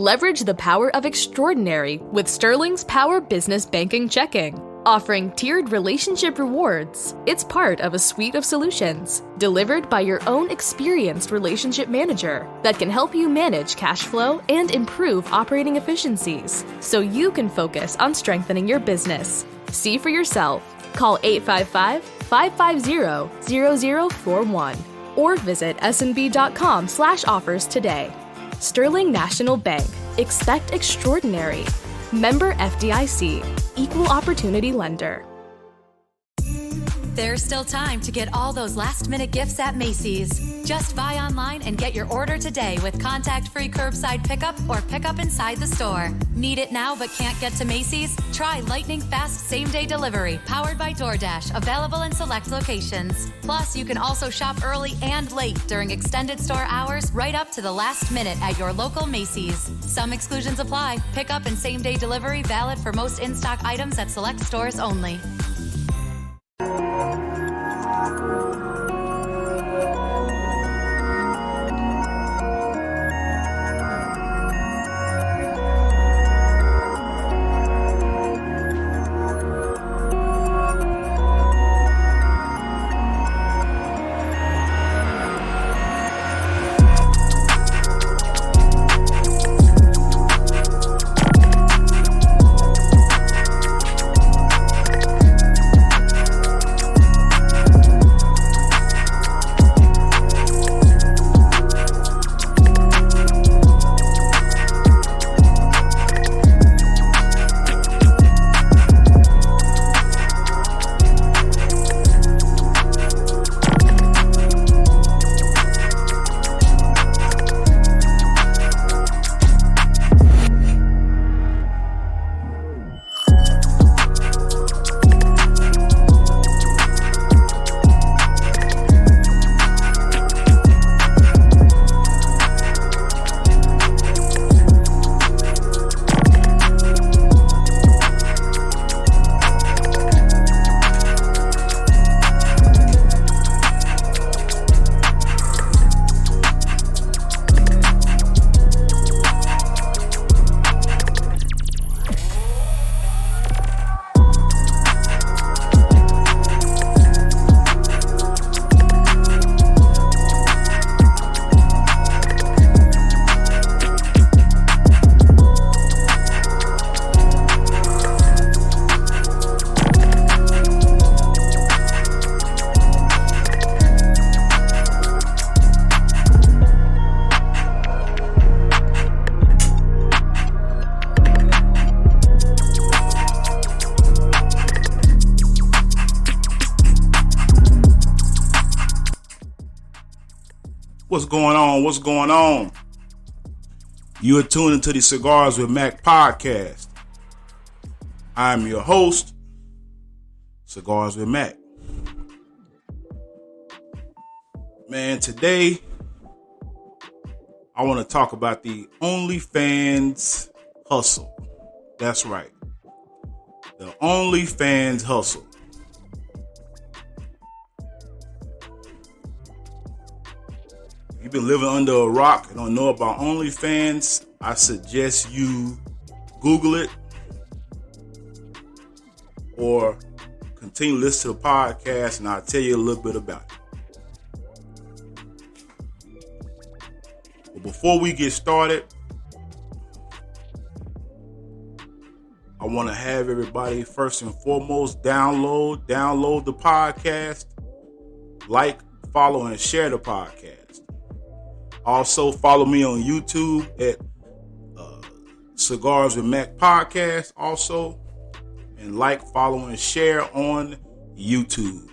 Leverage the power of extraordinary with Sterling's Power Business Banking Checking. Offering tiered relationship rewards, it's part of a suite of solutions delivered by your own experienced relationship manager that can help you manage cash flow and improve operating efficiencies so you can focus on strengthening your business. See for yourself. Call 855-550-0041 or visit snb.com/offers today. Sterling National Bank. Expect extraordinary. Member FDIC. Equal Opportunity Lender. There's still time to get all those last-minute gifts at Macy's. Just buy online and get your order today with contact-free curbside pickup or pickup inside the store. Need it now but can't get to Macy's? Try lightning fast same-day delivery powered by DoorDash, available in select locations. Plus, you can also shop early and late during extended store hours right up to the last minute at your local Macy's. Some exclusions apply. Pickup and same-day delivery valid for most in-stock items at select stores only. What's going on? What's going on? You are tuned into the Cigars with Mac podcast. I'm your host, Cigars with Mac. Man, today I want to talk about the OnlyFans hustle. That's right. The OnlyFans hustle. If you've been living under a rock and don't know about OnlyFans, I suggest you Google it or continue to listen to the podcast and I'll tell you a little bit about it. But before we get started, I want to have everybody first and foremost download the podcast, like, follow, and share the podcast. Also, follow me on YouTube at Cigars with Mac Podcast also. And like, follow, and share on YouTube.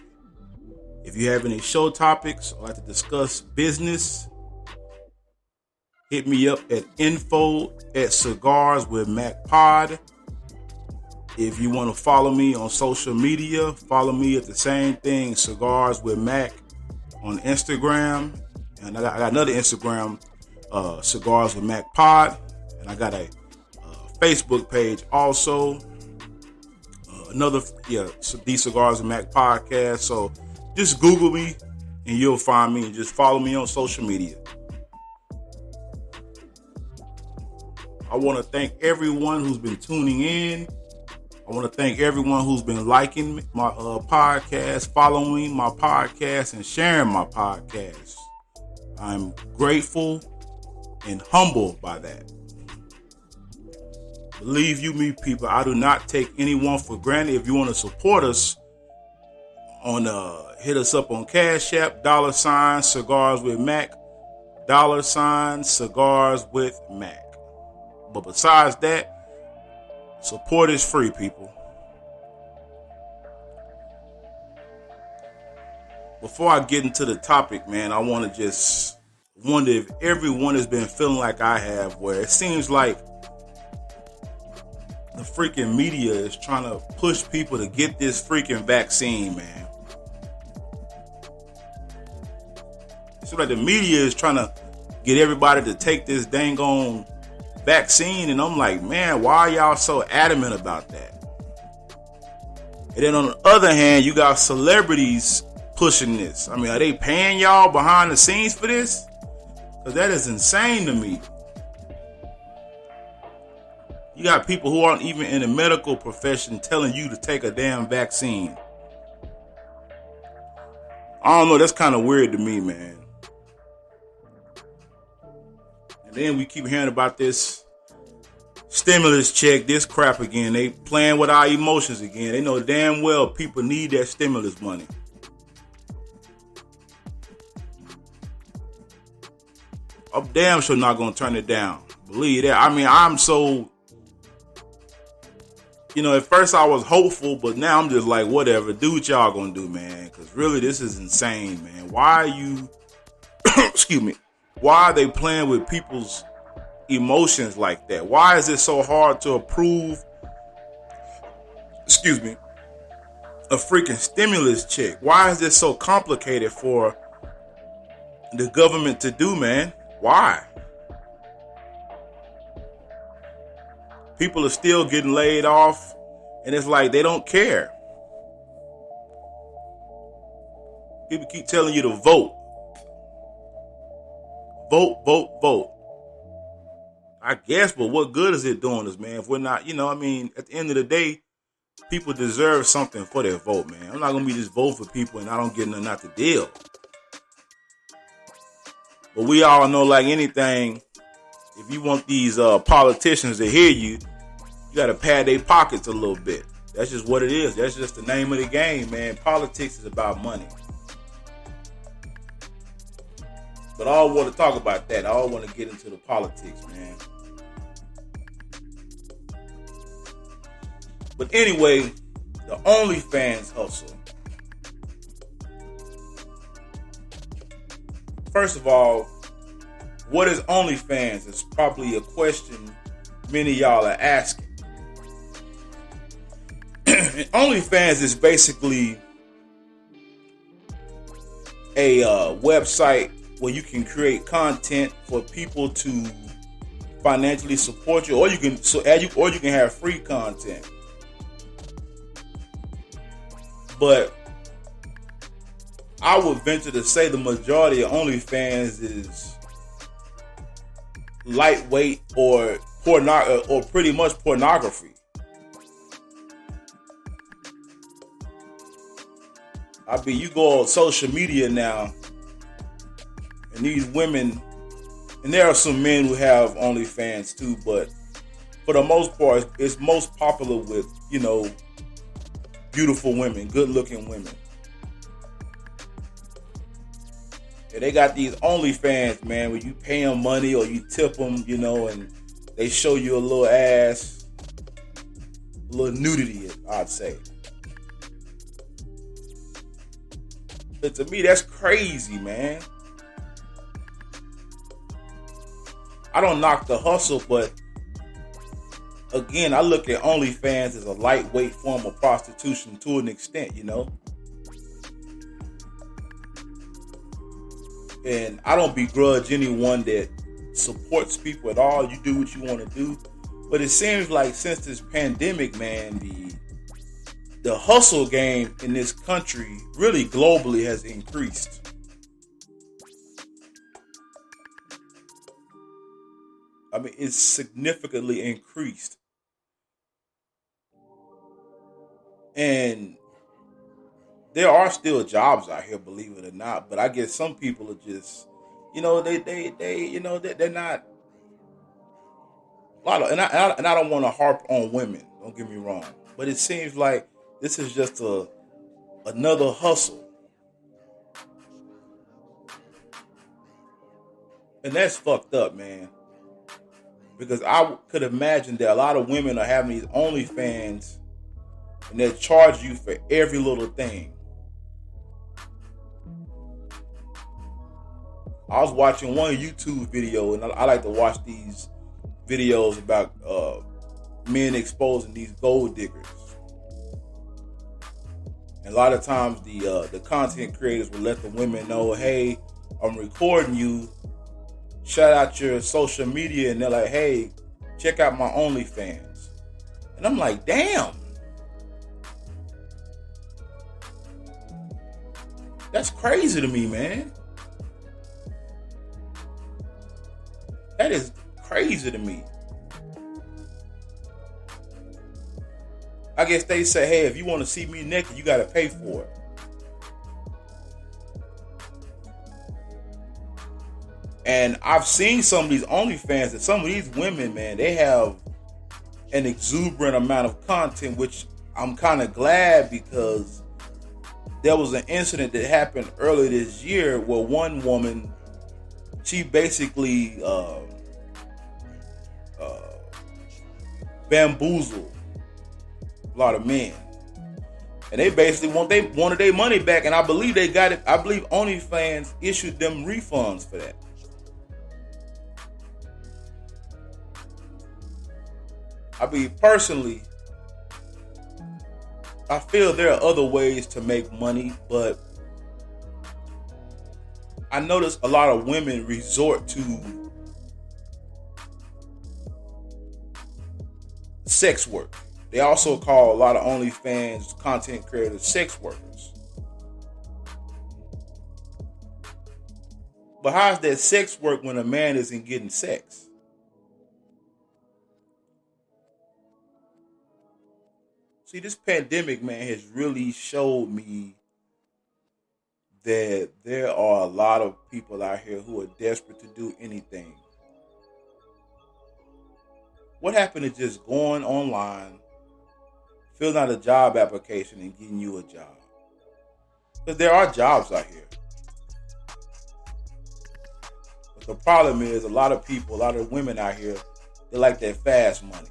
If you have any show topics or like to discuss business, hit me up at info@cigarswithmacpod. If you want to follow me on social media, follow me at the same thing, Cigars with Mac on Instagram. And I got another Instagram, Cigars with Mac Pod. And I got a Facebook page also. The Cigars with Mac Podcast. So just Google me and you'll find me. And just follow me on social media. I want to thank everyone who's been tuning in. I want to thank everyone who's been liking my podcast, following my podcast, and sharing my podcast. I'm grateful and humbled by that. Believe you me, people, I do not take anyone for granted. If you want to support us, hit us up on Cash App, $ Cigars with Mac, $ Cigars with Mac. But besides that, support is free, people. Before I get into the topic, man, I want to just wonder if everyone has been feeling like I have, where it seems like the freaking media is trying to push people to get this freaking vaccine, man. It seems like the media is trying to get everybody to take this dang on vaccine, and I'm like, man, why are y'all so adamant about that? And then on the other hand, you got celebrities pushing this. I mean, are they paying y'all behind the scenes for this? Because that is insane to me. You got people who aren't even in the medical profession telling you to take a damn vaccine. I don't know, that's kind of weird to me, man. And then we keep hearing about this stimulus check, this crap again. They playing with our emotions again. They know damn well people need that stimulus money. I'm damn sure not going to turn it down. Believe that. I mean, I'm so... at first I was hopeful, but now I'm just like, whatever. Do what y'all going to do, man. Because really, this is insane, man. Why are you... excuse me. Why are they playing with people's emotions like that? Why is it so hard to approve, a freaking stimulus check? Why is this so complicated for the government to do, man? Why? People are still getting laid off, and it's like they don't care. People keep telling you to vote. Vote, vote, vote. I guess, but what good is it doing us, man? If we're not, at the end of the day, people deserve something for their vote, man. I'm not going to be just vote for people and I don't get nothing out the deal. But we all know, like anything, if you want these politicians to hear you, you got to pad their pockets a little bit. That's just what it is. That's just the name of the game, man. Politics is about money. But I don't want to talk about that. I don't want to get into the politics, man. But anyway, the OnlyFans hustle. First of all, what is OnlyFans? It's probably a question many of y'all are asking. OnlyFans is basically a website where you can create content for people to financially support you, or you can have free content. But I would venture to say the majority of OnlyFans is lightweight or pretty much pornography. You go on social media now, and these women, and there are some men who have OnlyFans too, but for the most part, it's most popular with, beautiful women, good-looking women. And they got these OnlyFans, man, where you pay them money or you tip them, and they show you a little ass, a little nudity, I'd say. But to me, that's crazy, man. I don't knock the hustle, but again, I look at OnlyFans as a lightweight form of prostitution to an extent, And I don't begrudge anyone that supports people at all. You do what you want to do. But it seems like since this pandemic, man, the hustle game in this country really globally has increased. I mean, it's significantly increased. And there are still jobs out here, believe it or not. But I guess some people are just, they're not a lot of, and I don't want to harp on women. Don't get me wrong, but it seems like this is just another hustle, and that's fucked up, man. Because I could imagine that a lot of women are having these OnlyFans, and they charge you for every little thing. I was watching one YouTube video, and I like to watch these videos about men exposing these gold diggers. And a lot of times the content creators will let the women know, hey, I'm recording you. Shout out your social media, and they're like, hey, check out my OnlyFans. And I'm like, damn. That's crazy to me, man. That is crazy to me. I guess they say, hey, if you want to see me naked, you got to pay for it. And I've seen some of these OnlyFans, and some of these women, man, they have an exuberant amount of content, which I'm kind of glad, because there was an incident that happened earlier this year where one woman, she basically bamboozled a lot of men, and they basically wanted their money back, and I believe they got it. I believe OnlyFans issued them refunds for that. I mean, personally, I feel there are other ways to make money, but I notice a lot of women resort to sex work. They also call a lot of OnlyFans content creators sex workers. But how's that sex work when a man isn't getting sex? See, this pandemic, man, has really showed me that there are a lot of people out here who are desperate to do anything. What happened to just going online, filling out a job application, and getting you a job? Because there are jobs out here. But the problem is a lot of people, a lot of women out here, they like that fast money.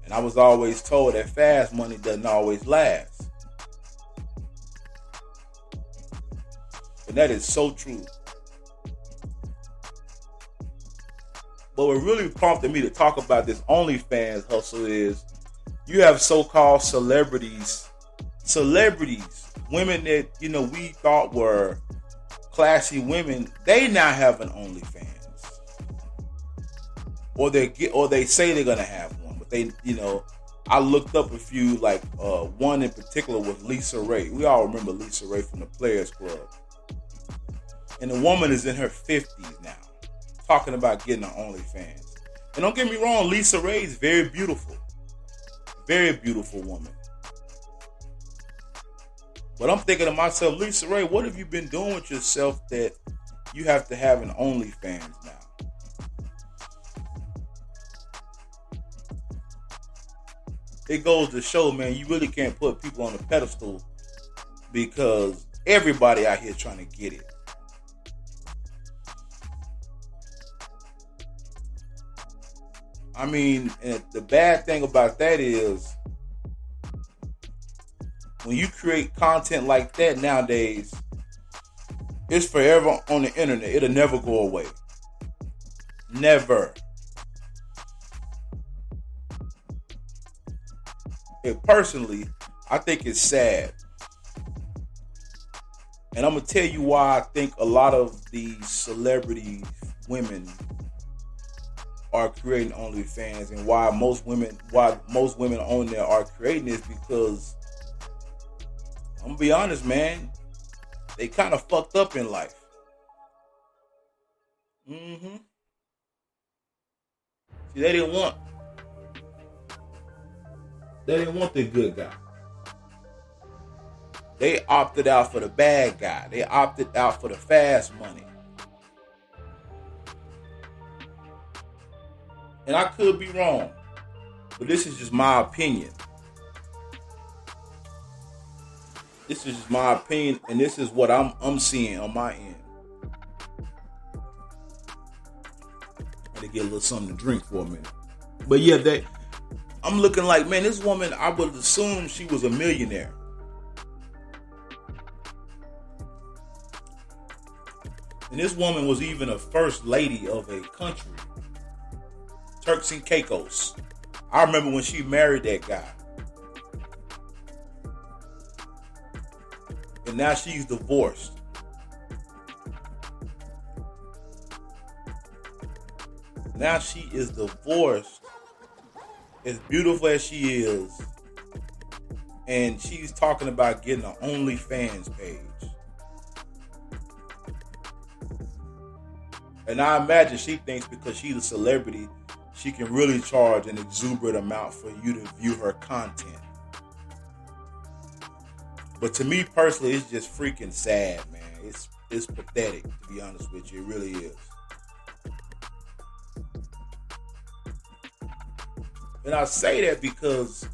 And I was always told that fast money doesn't always last. And that is so true. But what really prompted me to talk about this OnlyFans hustle is you have so-called celebrities, women that, we thought were classy women, they now have an OnlyFans. Or they say they're gonna have one, but they, I looked up a few, like one in particular was Lisa Ray. We all remember Lisa Ray from the Players Club. And the woman is in her 50s now, talking about getting an OnlyFans. And don't get me wrong, Lisa Ray is very beautiful woman. But I'm thinking to myself, Lisa Ray, what have you been doing with yourself that you have to have an OnlyFans now? It goes to show, man, you really can't put people on a pedestal, because everybody out here trying to get it. I mean, and the bad thing about that is when you create content like that nowadays, it's forever on the internet. It'll never go away. Never. Personally, I think it's sad. And I'm going to tell you why I think a lot of these celebrity women are creating OnlyFans, and why most women on there are creating this, because I'm gonna be honest, man, they kind of fucked up in life. See, they didn't want the good guy. They opted out for the bad guy. They opted out for the fast money. And I could be wrong, but this is just my opinion. This is just my opinion, and this is what I'm seeing on my end. I had to get a little something to drink for a minute. But yeah, I'm looking like, man, this woman, I would assume she was a millionaire. And this woman was even a first lady of a country, Turks and Caicos. I remember when she married that guy. And now she's divorced. Now she is divorced, as beautiful as she is, and she's talking about getting an OnlyFans page. And I imagine she thinks because she's a celebrity, she can really charge an exuberant amount for you to view her content. But to me personally, it's just freaking sad, man. It's pathetic, to be honest with you. It really is. And I say that because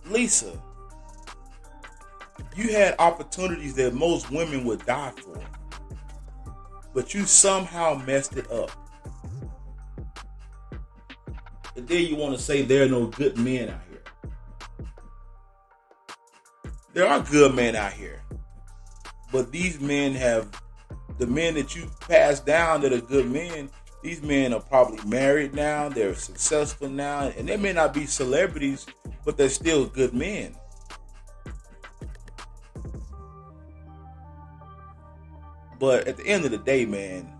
Lisa, you had opportunities that most women would die for, but you somehow messed it up. And then you want to say there are no good men out here. There are good men out here, but these men the men that you passed down that are good men, these men are probably married now, they're successful now, and they may not be celebrities, but they're still good men. But at the end of the day, man,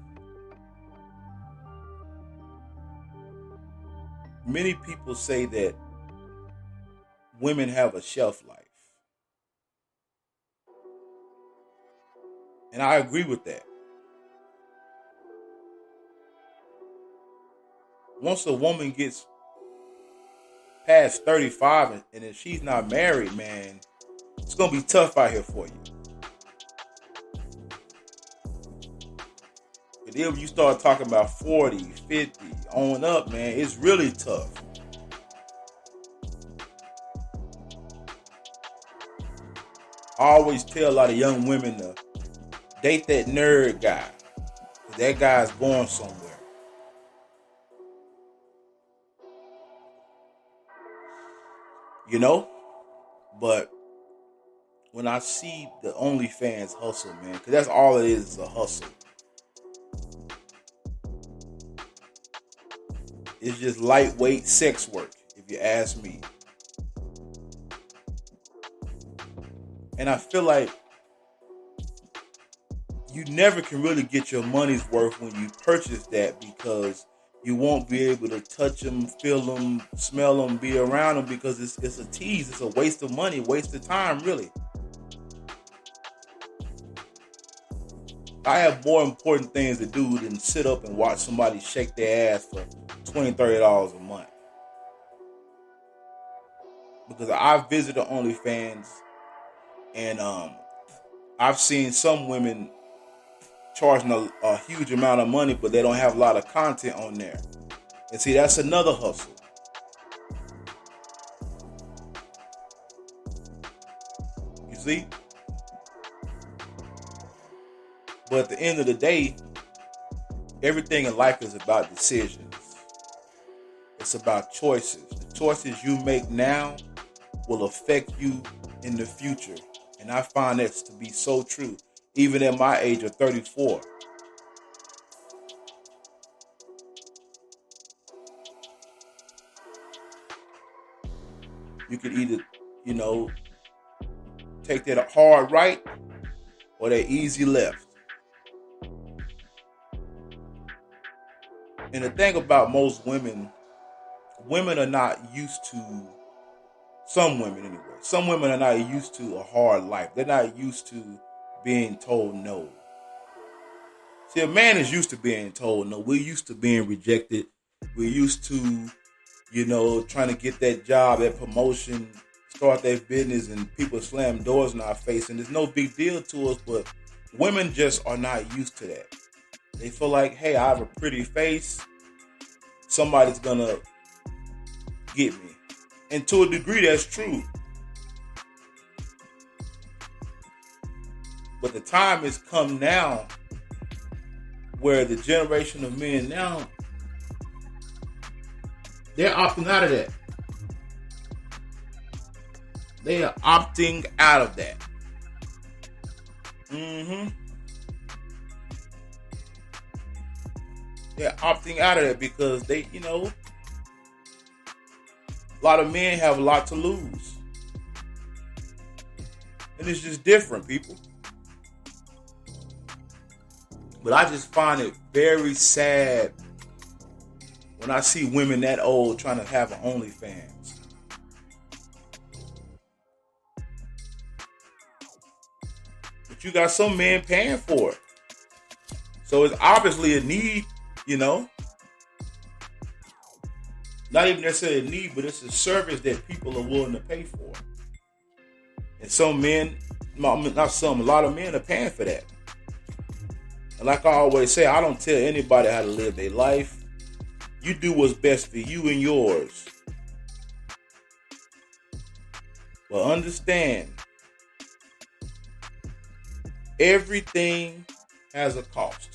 many people say that women have a shelf life. And I agree with that. Once a woman gets past 35 and if she's not married, man, it's going to be tough out here for you. But then when you start talking about 40, 50, on up, man, it's really tough. I always tell a lot of young women to date that nerd guy. That guy's going somewhere. You know? But when I see the OnlyFans hustle, man, because that's all it is a hustle. It's just lightweight sex work, if you ask me. And I feel like you never can really get your money's worth when you purchase that, because you won't be able to touch them, feel them, smell them, be around them, because it's a tease. It's a waste of money, waste of time, really. I have more important things to do than sit up and watch somebody shake their ass for $20, $30 a month. Because I've visited OnlyFans and I've seen some women charging a huge amount of money, but they don't have a lot of content on there. And see, that's another hustle. You see? But at the end of the day, everything in life is about decisions. It's about choices. The choices you make now will affect you in the future. And I find that to be so true, even at my age of 34. You could either, take that hard right or that easy left. And the thing about most women are not used to, some women anyway, some women are not used to a hard life. They're not used to being told no. See, a man is used to being told no. We're used to being rejected. We're used to, trying to get that job, that promotion, start that business, and people slam doors in our face. And it's no big deal to us, but women just are not used to that. They feel like, hey, I have a pretty face. Somebody's going to get me. And to a degree, that's true. But the time has come now where the generation of men now, they're opting out of that. They are opting out of that. They're opting out of that because they, a lot of men have a lot to lose. And it's just different, people. But I just find it very sad when I see women that old trying to have an OnlyFans. But you got some men paying for it. So it's obviously a need, Not even necessarily a need, but it's a service that people are willing to pay for. And some men, a lot of men are paying for that. And like I always say, I don't tell anybody how to live their life. You do what's best for you and yours. But understand, everything has a cost.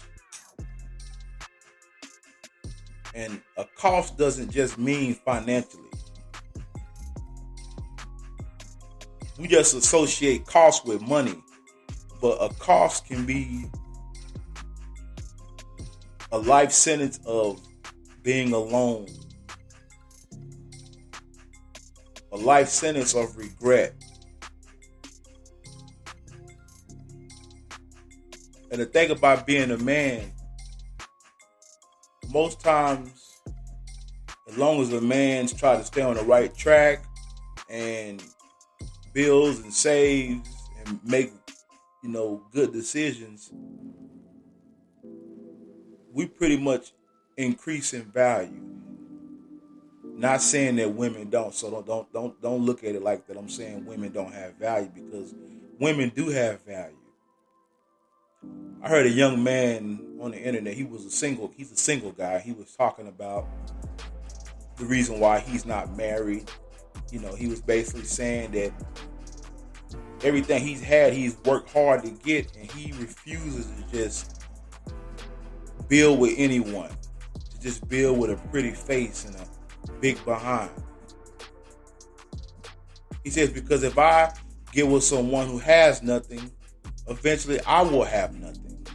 And a cost doesn't just mean financially. We just associate cost with money. But a cost can be a life sentence of being alone. A life sentence of regret. And the thing about being a man, most times, as long as a man's try to stay on the right track and builds and saves and make, good decisions, we pretty much increase in value. Not saying that women don't, so don't look at it like that. I'm saying women don't have value, because women do have value. I heard a young man on the internet. He's a single guy. He was talking about the reason why he's not married. He was basically saying that everything he's worked hard to get, and he refuses to just build with anyone. To just build with a pretty face and a big behind. He says, because if I get with someone who has nothing, eventually I will have nothing.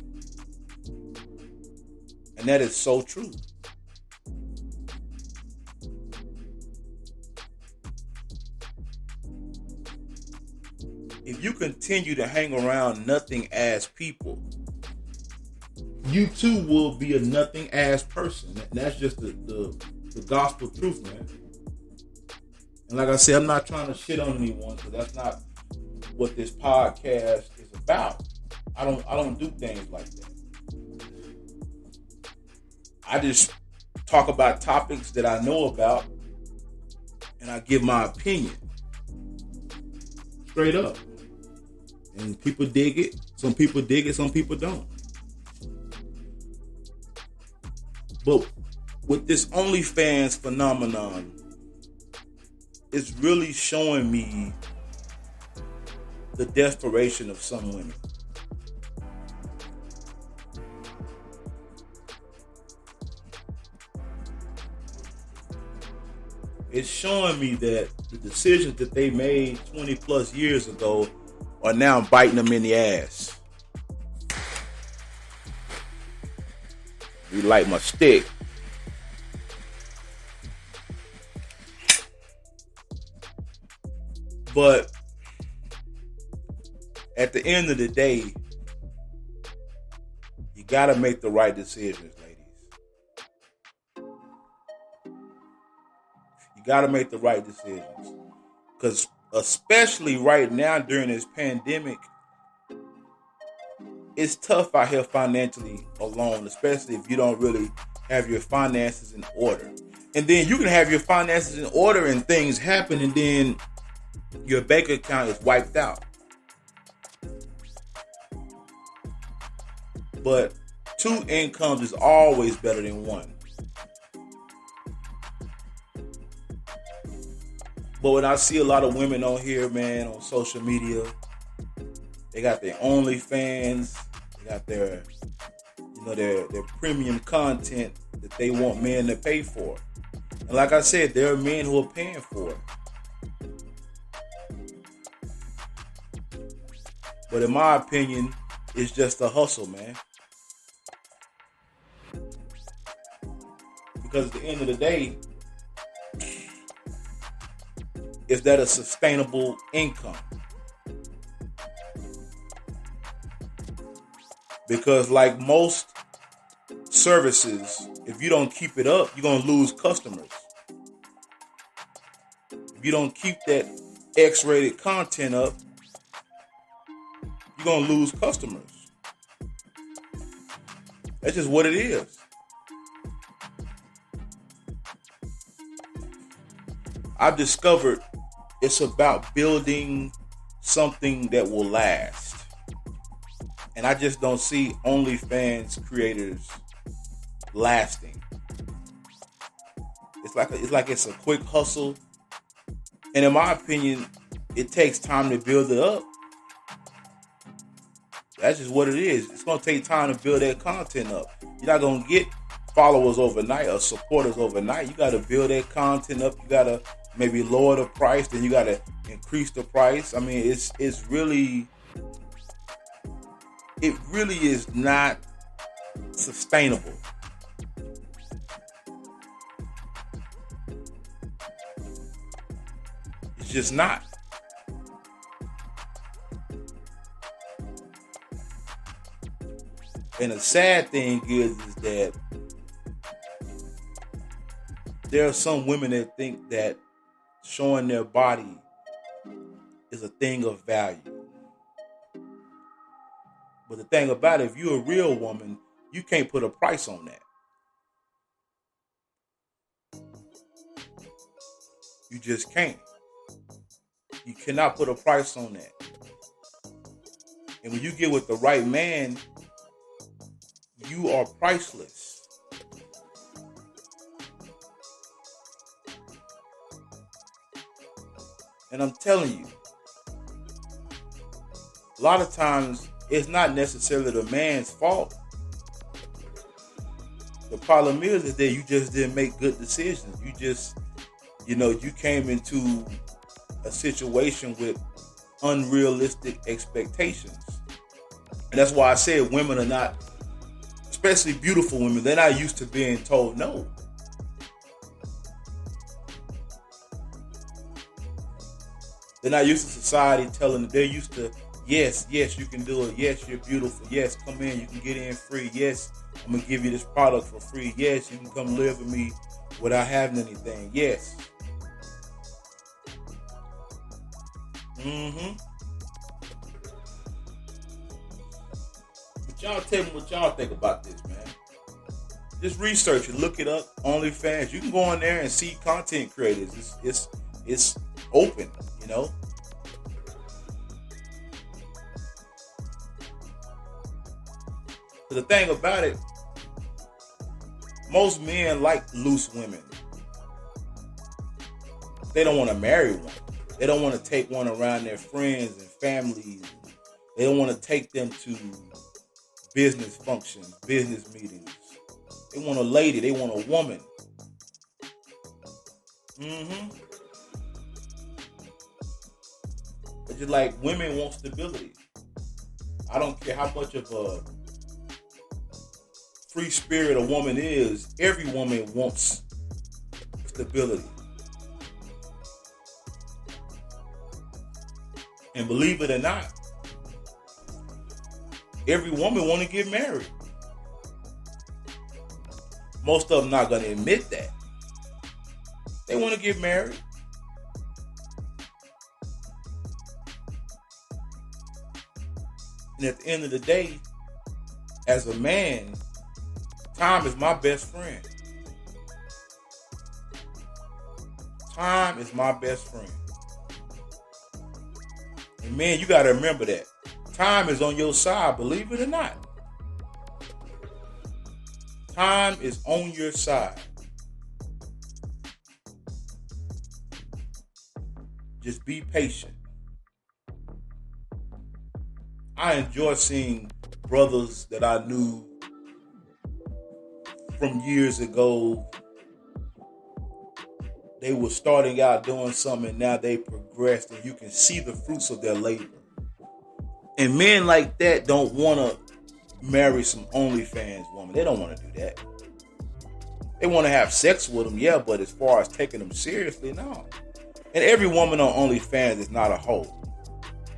And that is so true. If you continue to hang around nothing ass people, you too will be a nothing ass person. And that's just the gospel truth, man. And like I said, I'm not trying to shit on anyone, because that's not what this podcast is about. I don't do things like that. I just talk about topics that I know about, and I give my opinion. Straight up. And people dig it. Some people dig it, some people don't. But with this OnlyFans phenomenon, it's really showing me the desperation of some women. It's showing me that the decisions that they made 20 plus years ago are now biting them in the ass. You like my stick. But at the end of the day, you gotta make the right decisions, ladies. You gotta make the right decisions. Because especially right now during this pandemic, it's tough out here financially alone, especially if you don't really have your finances in order. And then you can have your finances in order and things happen, and then your bank account is wiped out. But two incomes is always better than one. But when I see a lot of women on here, man, on social media, they got their OnlyFans, they got their premium content that they want men to pay for. And like I said, there are men who are paying for it. But in my opinion, it's just a hustle, man. Because at the end of the day, is that a sustainable income? Because like most services, if you don't keep it up, you're going to lose customers. If you don't keep that X-rated content up, you're going to lose customers. That's just what it is. I've discovered it's about building something that will last. And I just don't see OnlyFans creators lasting. It's like it's a quick hustle. And in my opinion, it takes time to build it up. That's just what it is. It's going to take time to build that content up. You're not going to get followers overnight or supporters overnight. You got to build that content up. You got to maybe lower the price, then you got to increase the price. I mean, it really is not sustainable. It's just not. And the sad thing is that there are some women that think that showing their body is a thing of value. But the thing about it, if you're a real woman, you can't put a price on that. You just can't. You cannot put a price on that. And when you get with the right man, you are priceless. And I'm telling you, a lot of times it's not necessarily the man's fault. The problem is that you just didn't make good decisions. You just, you came into a situation with unrealistic expectations. And that's why I said women are not, especially beautiful women, they're not used to being told no. They're not used to society telling them. They're used to, yes, you can do it. Yes, you're beautiful. Yes, come in. You can get in free. Yes, I'm going to give you this product for free. Yes, you can come live with me without having anything. Yes. But y'all tell me what y'all think about this, man. Just research it. Look it up. OnlyFans. You can go on there and see content creators. It's open, But the thing about it, most men like loose women. They don't want to marry one. They don't want to take one around their friends and families. They don't want to take them to business functions, business meetings. They want a lady. They want a woman. It's just like women want stability. I don't care how much of a free spirit a woman is, every woman wants stability. And believe it or not, every woman want to get married. Most of them not going to admit that. They want to get married. And at the end of the day, as a man, time is my best friend. Time is my best friend. And man, you got to remember that. Time is on your side, believe it or not. Time is on your side. Just be patient. I enjoy seeing brothers that I knew from years ago. They were starting out doing something, and now they progressed, and you can see the fruits of their labor. And men like that don't want to marry some OnlyFans woman. They don't want to do that. They want to have sex with them, yeah, but as far as taking them seriously, no. And every woman on OnlyFans is not a hoe.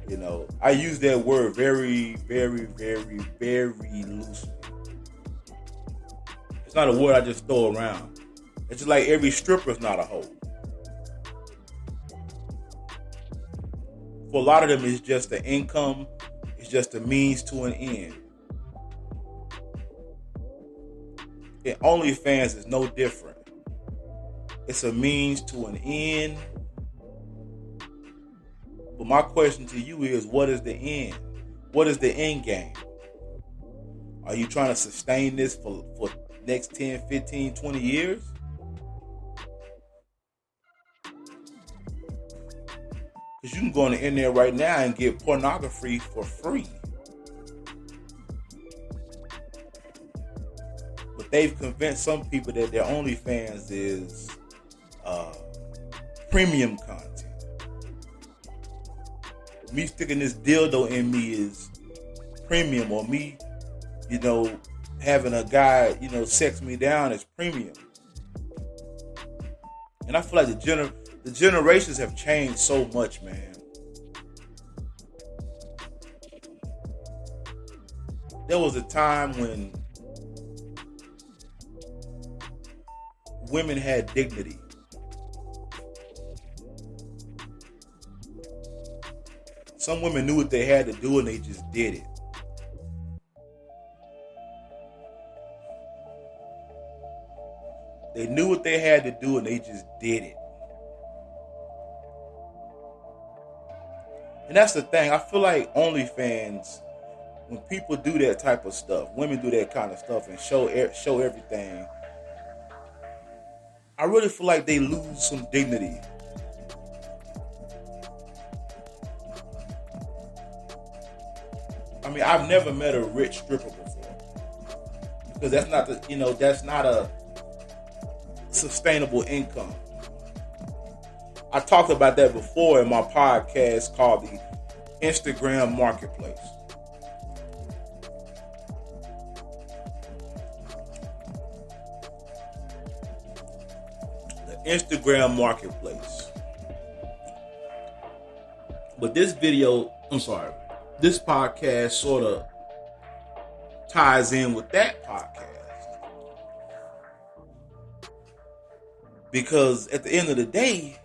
You know, I use that word very, very, very, very loosely. It's not a word I just throw around. It's just like every stripper is not a hoe. For a lot of them, it's just the income. It's just a means to an end. And OnlyFans is no different. It's a means to an end. But my question to you is, what is the end? What is the end game? Are you trying to sustain this for next 10, 15, 20 years? Because you can go on the internet right now and get pornography for free. But they've convinced some people that their OnlyFans is premium content. Me sticking this dildo in me is premium, or me, having a guy, sex me down is premium. And I feel like the generations have changed so much, man. There was a time when women had dignity. Some women knew what they had to do and they just did it. They knew what they had to do and they just did it. And that's the thing. I feel like OnlyFans, when people do that type of stuff, women do that kind of stuff and show everything, I really feel like they lose some dignity. I mean, I've never met a rich stripper before, because that's not a sustainable income. I talked about that before in my podcast called the Instagram Marketplace. The Instagram Marketplace. But this podcast sort of ties in with that podcast. Because at the end of the day,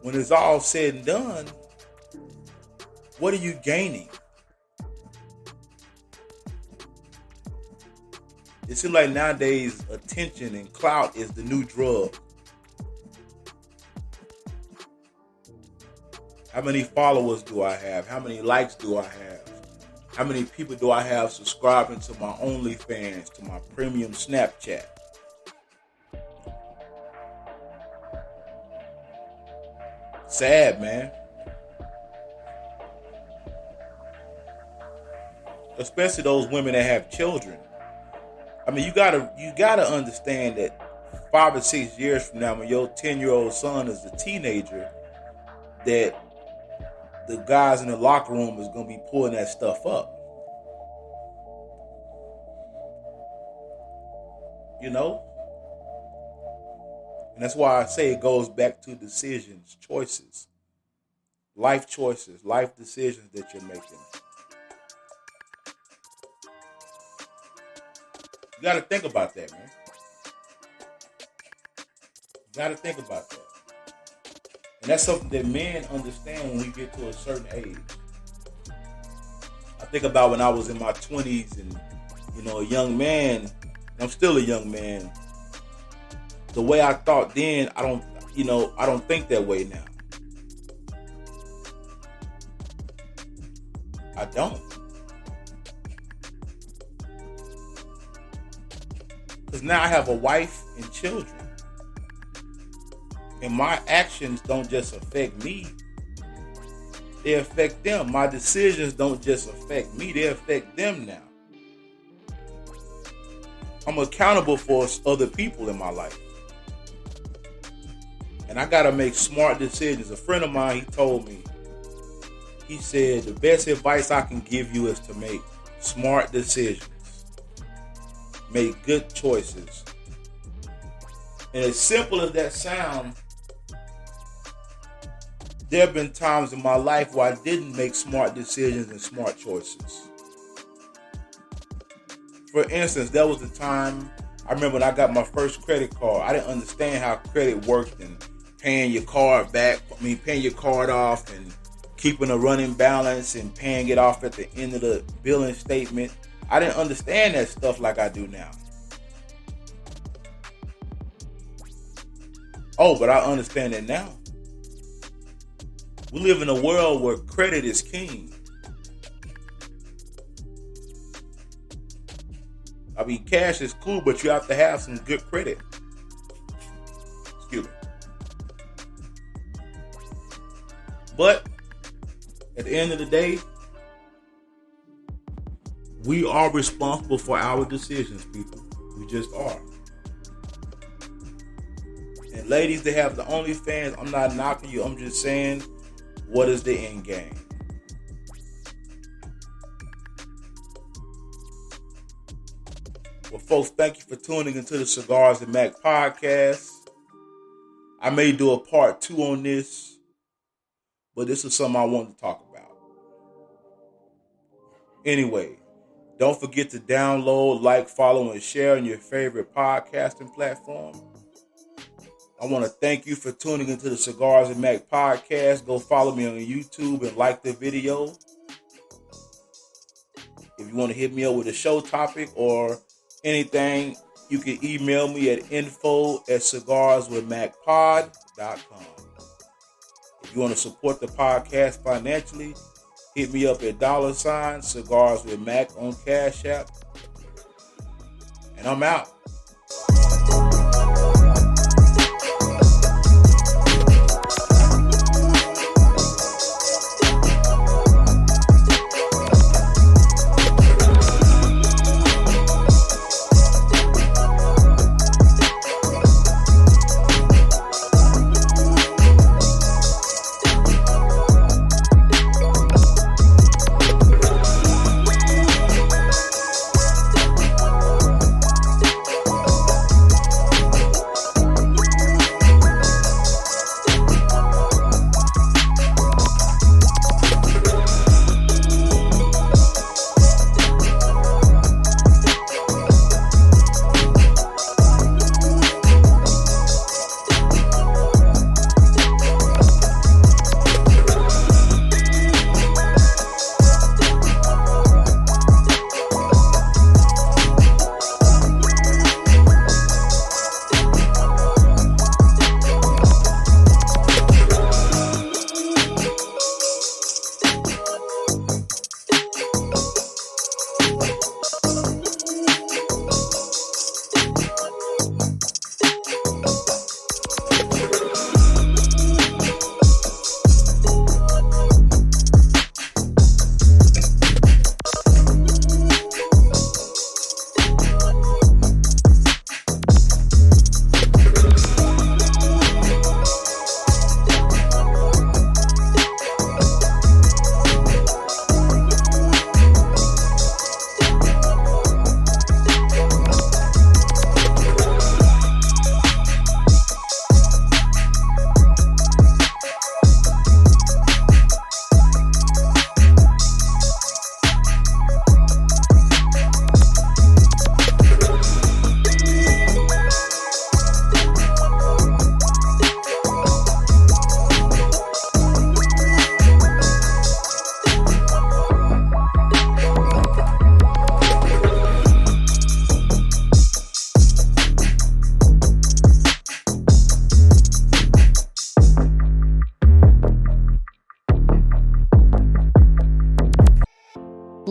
when it's all said and done, what are you gaining? It seems like nowadays attention and clout is the new drug. How many followers do I have? How many likes do I have? How many people do I have subscribing to my OnlyFans, to my premium Snapchat? Sad, man. Especially those women that have children. I mean, you gotta understand that 5 or 6 years from now, when your 10-year-old son is a teenager, that the guys in the locker room is gonna be pulling that stuff up. And that's why I say it goes back to decisions, choices, life decisions that you're making. You got to think about that, man. You got to think about that. And that's something that men understand when we get to a certain age. I think about when I was in my 20s and, a young man, and I'm still a young man. The way I thought then, I don't think that way now. I don't. Because now I have a wife and children. And my actions don't just affect me. They affect them. My decisions don't just affect me. They affect them now. I'm accountable for other people in my life. And I got to make smart decisions. A friend of mine, he told me, he said, the best advice I can give you is to make smart decisions. Make good choices. And as simple as that sounds, there have been times in my life where I didn't make smart decisions and smart choices. For instance, there was a time, I remember when I got my first credit card. I didn't understand how credit worked and paying your card off and keeping a running balance and paying it off at the end of the billing statement. I didn't understand that stuff like I do now. Oh, but I understand it now. We live in a world where credit is king. I mean, cash is cool, but you have to have some good credit. Excuse me. But at the end of the day, we are responsible for our decisions, people. We just are. And ladies that have the OnlyFans, I'm not knocking you. I'm just saying, what is the end game? Well, folks, thank you for tuning into the Cigars and Mac podcast. I may do a part 2 on this, but this is something I wanted to talk about. Anyway, don't forget to download, like, follow, and share on your favorite podcasting platform. I want to thank you for tuning into the Cigars and Mac podcast. Go follow me on YouTube and like the video. If you want to hit me up with a show topic or anything, you can email me at info@cigarswithmacpod.com. If you want to support the podcast financially, hit me up at $ Cigars with Mac on Cash App. And I'm out.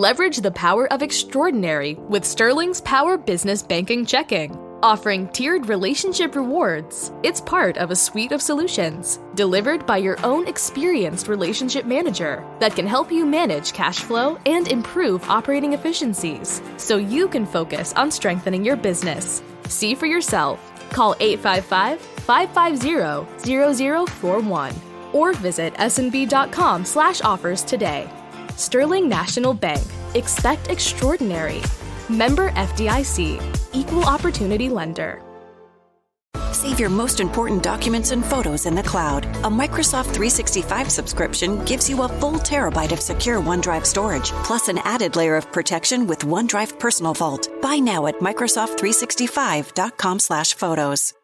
Leverage the power of extraordinary with Sterling's Power Business Banking Checking. Offering tiered relationship rewards, it's part of a suite of solutions delivered by your own experienced relationship manager that can help you manage cash flow and improve operating efficiencies so you can focus on strengthening your business. See for yourself. Call 855-550-0041 or visit snb.com/offers today. Sterling National Bank. Expect extraordinary. Member FDIC. Equal Opportunity Lender. Save your most important documents and photos in the cloud. A Microsoft 365 subscription gives you a full terabyte of secure OneDrive storage, plus an added layer of protection with OneDrive Personal Vault. Buy now at Microsoft365.com/photos.